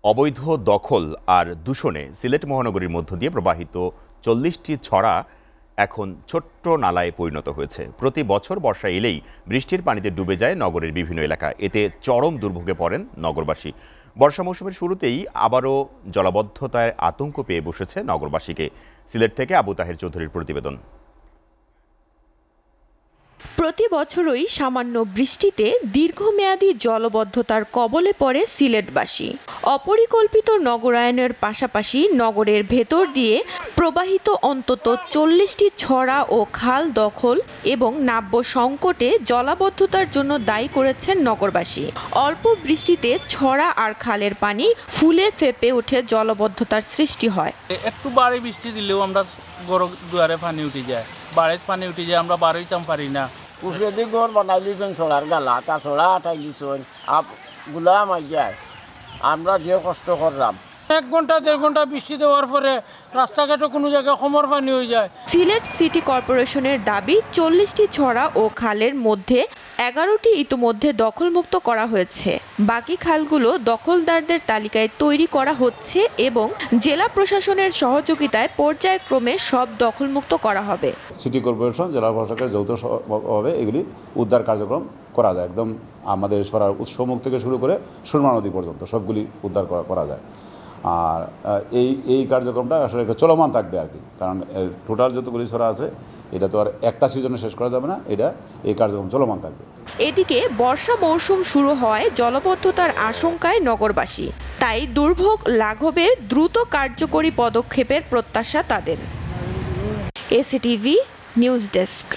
অবৈধ দখল আর দূষণে সিলেট মহানগরীর মধ্য দিয়ে প্রবাহিত ৪০টি ছড়া এখন ছোট্ট নালায় পরিণত হয়েছে। প্রতি বছর বর্ষা এলেই বৃষ্টির পানিতে ডুবে যায় নগরের বিভিন্ন এলাকা। এতে চরম দুর্ভোগে পড়েন নগরবাসী। বর্ষা মৌসুমের শুরুতেই আবারও জলাবদ্ধতায় আতঙ্ক পেয়ে বসেছে নগরবাসীকে। সিলেট থেকে আবু তাহের চৌধুরীর প্রতিবেদন। প্রতি বছরই সামান্য বৃষ্টিতে দীর্ঘমেয়াদী জলবদ্ধতার কবলে পড়ে সিলেটবাসী। অপরিকল্পিত নগরায়নের পাশাপাশি নগরের ভেতর দিয়ে প্রবাহিত অন্তত ৪০টি ছড়া ও খাল দখল এবং নাব্য সংকটে জলাবদ্ধতার জন্য দায়ী করেছেন নগরবাসী। অল্প বৃষ্টিতে ছড়া আর খালের পানি ফুলে ফেপে উঠে জলবদ্ধতার সৃষ্টি হয়। একটু বাড়ি বৃষ্টি দিলেও আমরা গড় দুয়ারে পানি উঠে যায়, বাড়িতে পানি উঠে যায়, আমরা বাড়িতাম পারি না। উফরে দিয়ে ঘর বানাই দিয়েছেন ছড়ার গালা, তা ছড়া আটাই দিয়েছেন গুলা আমার যায়, আমরা যে কষ্ট করলাম। ১ ঘন্টা ১.৫ ঘন্টা বৃষ্টি দেওয়ার পরে রাস্তাঘাটে কোনো জায়গায় কোমর পানি হয়ে যায়। সিলেট সিটি কর্পোরেশনের দাবি ৪০টি ছড়া ও খালের মধ্যে ১১টি ইতিমধ্যে দখলমুক্ত করা হয়েছে। বাকি খালগুলো দখলদারদের তালিকায় তৈরি করা হচ্ছে এবং জেলা প্রশাসনের সহযোগিতায় পর্যায়ক্রমে সব দখলমুক্ত করা হবে। সিটি কর্পোরেশন, জেলা প্রশাসনের যৌথভাবে এগুলি উদ্ধার কার্যক্রম করা যায়। একদম আমাদের সরার উৎসমুখ থেকে শুরু করে সুরমা নদী পর্যন্ত সবগুলি উদ্ধার করা যায়। আর এই কার্যক্রমটা আসলে চলমান থাকবে আর কি, কারণ টোটাল যতগুলি ছড়া আছে এটা তো আর একটা সিজনে শেষ করা যাবে না, এই কার্যক্রম চলমান থাকবে। এদিকে বর্ষা মৌসুম শুরু হওয়ায় জলবদ্ধতার আশঙ্কায় নগরবাসী, তাই দুর্ভোগ লাঘবে দ্রুত কার্যকরী পদক্ষেপের প্রত্যাশা তাদের। এসিটিভি নিউজ ডেস্ক।